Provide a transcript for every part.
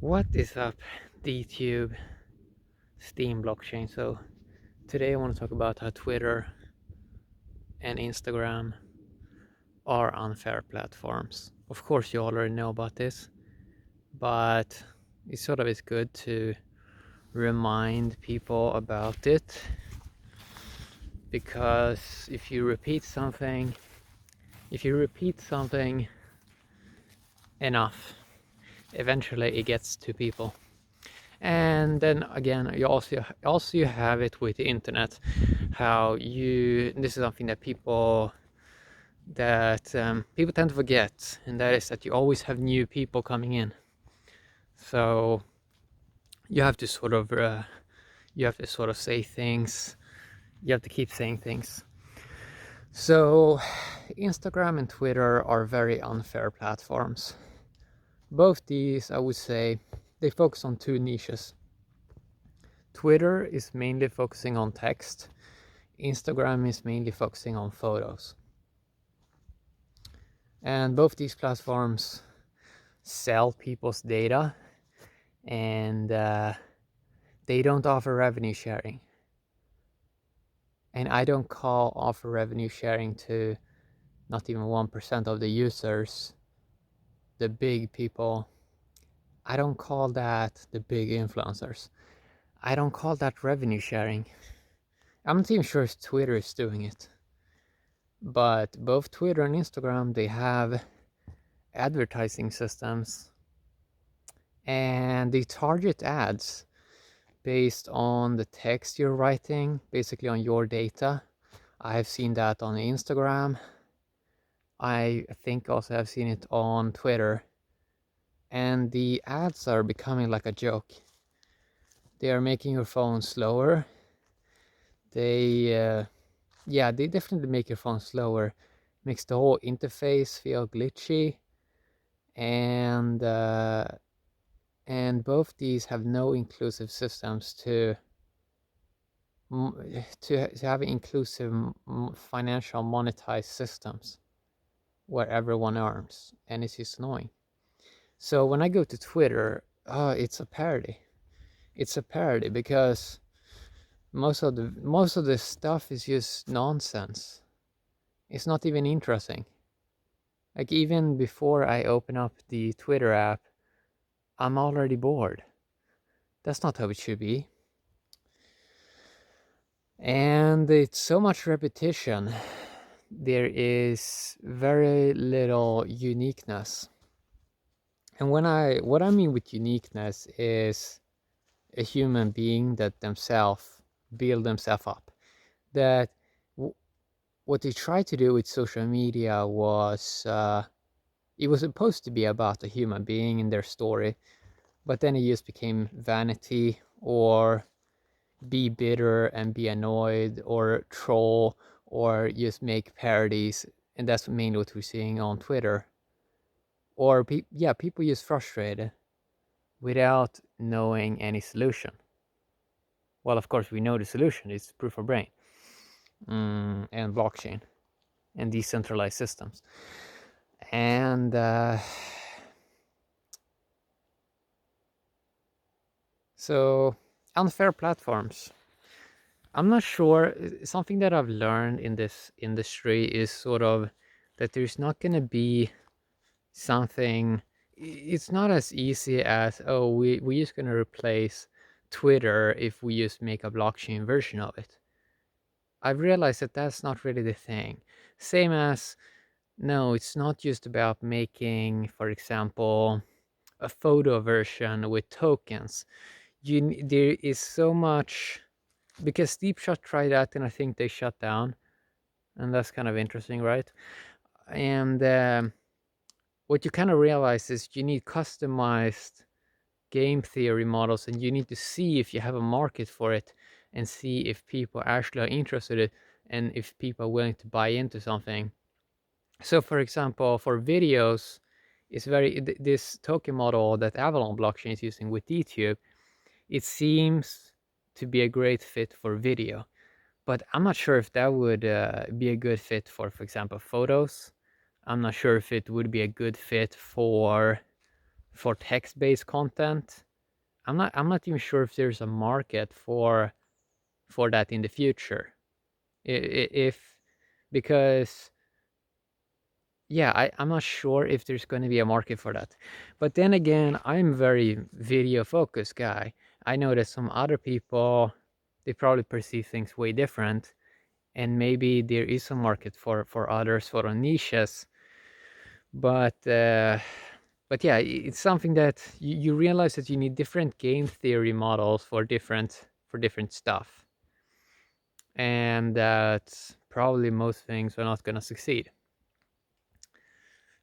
What is up, DTube Steam blockchain? So today I want to talk about how Twitter and Instagram are unfair platforms. Of course you already know about this, but it sort of is good to remind people about it, because if you repeat something enough, eventually it gets to people. And then again, you also have it with the internet, how this is something that people tend to forget, and that is that you always have new people coming in. So you have to sort of say things. You have to keep saying things. So Instagram and Twitter are very unfair platforms. Both these, I would say, they focus on two niches. Twitter is mainly focusing on text. Instagram is mainly focusing on photos. And both these platforms sell people's data, and they don't offer revenue sharing. And I don't offer revenue sharing to not even 1% of the users, the big people. I don't call that the big influencers. I don't call that revenue sharing. I'm not even sure if Twitter is doing it. But both Twitter and Instagram, they have advertising systems, and they target ads based on the text you're writing, basically on your data. I've seen that on Instagram. I think also I've seen it on Twitter. And the ads are becoming like a joke. They are making your phone slower. They definitely make your phone slower. Makes the whole interface feel glitchy. And both these have no inclusive systems to have inclusive financial monetized systems where everyone earns, and it's just annoying. So when I go to Twitter, it's a parody. It's a parody because most of the stuff is just nonsense. It's not even interesting. Like, even before I open up the Twitter app, I'm already bored. That's not how it should be. And it's so much repetition. There is very little uniqueness. And what I mean with uniqueness is a human being that themselves build themselves up. That what they tried to do with social media was it was supposed to be about a human being and their story, but then it just became vanity, or be bitter and be annoyed, or troll, or just make parodies. And that's mainly what we're seeing on Twitter. Or people just frustrated without knowing any solution. Well, of course we know the solution. It's proof of brain, and blockchain and decentralized systems. And so unfair platforms. I'm not sure. Something that I've learned in this industry is sort of that there's not going to be something. It's not as easy as, oh, we're just going to replace Twitter if we just make a blockchain version of it. I've realized that that's not really the thing. Same as, no, it's not just about making, for example, a photo version with tokens. There is so much, because Deepshot tried that and I think they shut down, and that's kind of interesting, right? And what you kind of realize is you need customized game theory models, and you need to see if you have a market for it, and see if people actually are interested in it, and if people are willing to buy into something. So for example, for videos, it's this token model that Avalon blockchain is using with DTube, it seems to be a great fit for video. But I'm not sure if that would be a good fit for example, photos. I'm not sure if it would be a good fit for for text-based content. I'm not even sure if there's a market for that in the future. If because yeah, I'm not sure if there's going to be a market for that. But then again, I'm very video focused guy. I know that some other people, they probably perceive things way different, and maybe there is a market for other sort of niches. But yeah, it's something that you realize that you need different game theory models for different stuff, and that probably most things are not going to succeed.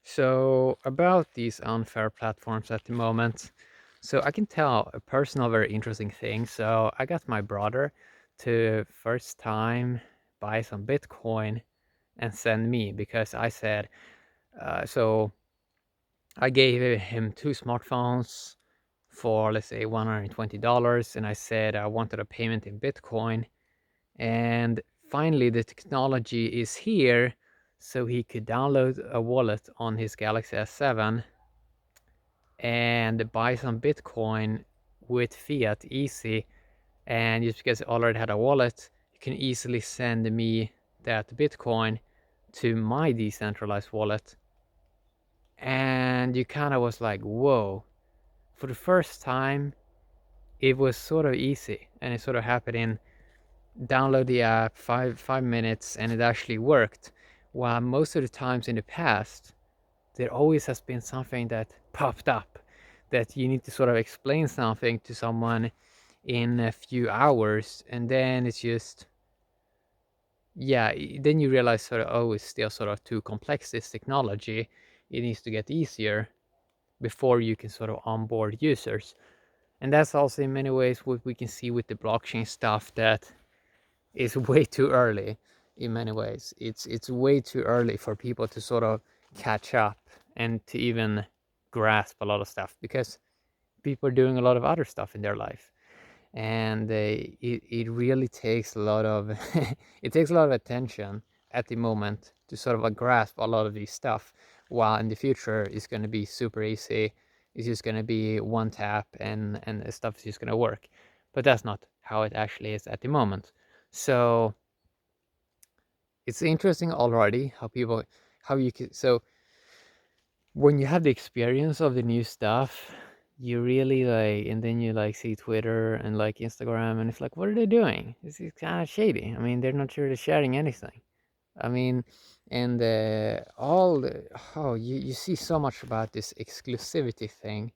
So about these unfair platforms at the moment, so I can tell a personal very interesting thing. So I got my brother to first time buy some Bitcoin and send me, because I said, so I gave him two smartphones for, let's say, $120, and I said I wanted a payment in Bitcoin. And finally, the technology is here, so he could download a wallet on his Galaxy S7 and buy some Bitcoin with fiat easy. And just because I already had a wallet, you can easily send me that Bitcoin to my decentralized wallet. And you kind of was like, whoa. For the first time, it was sort of easy, and it sort of happened in download the app, 5 minutes, and it actually worked. While most of the times in the past, there always has been something that popped up that you need to sort of explain something to someone in a few hours, and then it's just, yeah, then you realize sort of, oh, it's still sort of too complex, this technology. It needs to get easier before you can sort of onboard users. And that's also in many ways what we can see with the blockchain stuff, that is way too early. In many ways, it's way too early for people to sort of catch up and to even grasp a lot of stuff, because people are doing a lot of other stuff in their life, and it really takes a lot of it takes a lot of attention at the moment to sort of grasp a lot of these stuff, while in the future it's going to be super easy. It's just going to be one tap, and stuff is just going to work. But that's not how it actually is at the moment. So it's interesting already how you can, so when you have the experience of the new stuff, you really like, and then you like see Twitter and like Instagram, and it's like, what are they doing? This is kind of shady. I mean, they're not sure they're sharing anything. I mean, and all the, oh, you see so much about this exclusivity thing,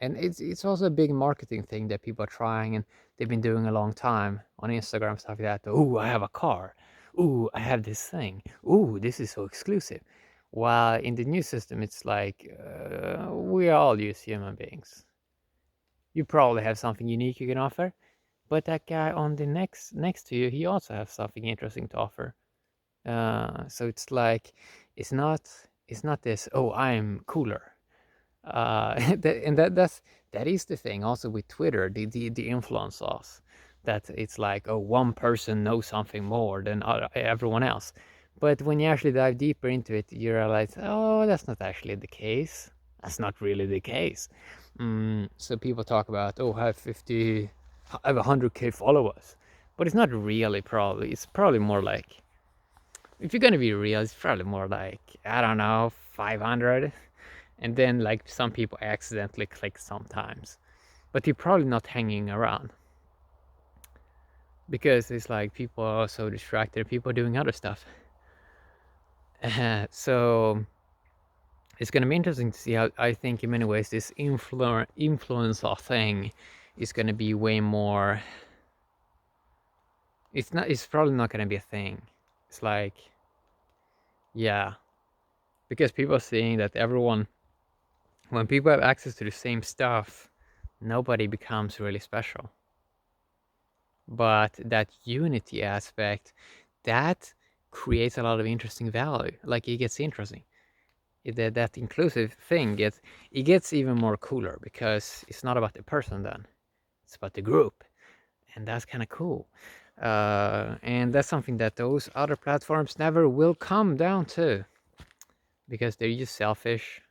and it's also a big marketing thing that people are trying, and they've been doing a long time on Instagram, stuff like that. Oh, I have a car. Ooh, I have this thing. Ooh, this is so exclusive. While in the new system, it's like, we all use human beings. You probably have something unique you can offer, but that guy on the next to you, he also has something interesting to offer. So it's like, it's not it's not this, oh, I'm cooler. That is the thing also with Twitter, the influence loss, that it's like, oh, one person knows something more than everyone else. But when you actually dive deeper into it, you realize, oh, that's not actually the case. That's not really the case. So people talk about, oh, I have 100K followers, but it's not really, probably. It's probably more like, if you're gonna be real, it's probably more like, I don't know, 500. And then like some people accidentally click sometimes, but you're probably not hanging around, because it's like people are so distracted, people are doing other stuff. So it's going to be interesting to see how, I think in many ways, this influencer thing is going to be way more, it's probably not going to be a thing. It's like, yeah, because people are seeing that when people have access to the same stuff, nobody becomes really special. But that unity aspect, that creates a lot of interesting value. Like, it gets interesting. That inclusive thing gets even more cooler, because it's not about the person then, it's about the group, and that's kind of cool. And that's something that those other platforms never will come down to, because they're just selfish.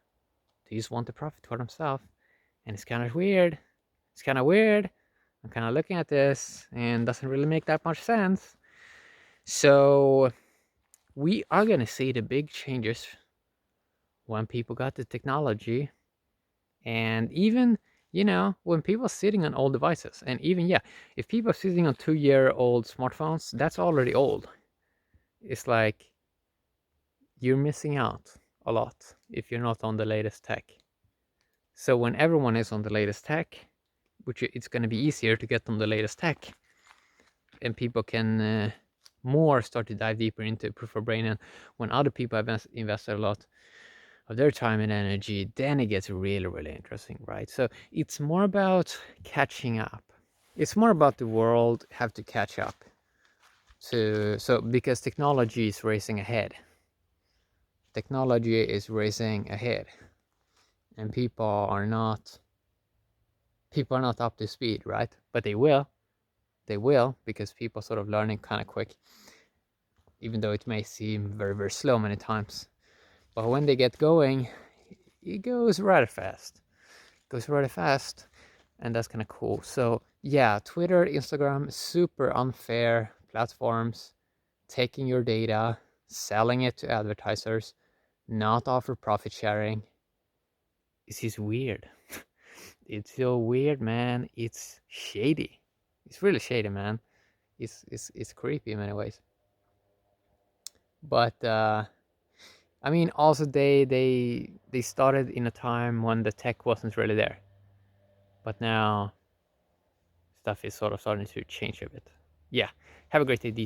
They just want the profit for themselves, and it's kind of weird. It's kind of weird. I'm kind of looking at this, and doesn't really make that much sense. So we are gonna see the big changes when people got the technology, and even when people are sitting on old devices, and even if people are sitting on 2-year-old smartphones, that's already old. It's like you're missing out a lot if you're not on the latest tech. So when everyone is on the latest tech, which it's going to be easier to get on the latest tech, and people can more start to dive deeper into proof of brain, and when other people have invested a lot of their time and energy, then it gets really, really interesting, right? So it's more about catching up. It's more about the world have to catch up to, so because technology is racing ahead. Technology is racing ahead, and people are not up to speed, right? But they will because people are sort of learning kind of quick, even though it may seem very, very slow many times. But when they get going, it goes rather fast. And that's kind of cool. So yeah, Twitter, Instagram, super unfair platforms, taking your data, selling it to advertisers, not offer profit sharing. This is weird. It's so weird, man. It's shady. It's really shady, man. It's creepy in many ways. But I mean, also they started in a time when the tech wasn't really there, but now stuff is sort of starting to change a bit. Yeah, have a great day, D2.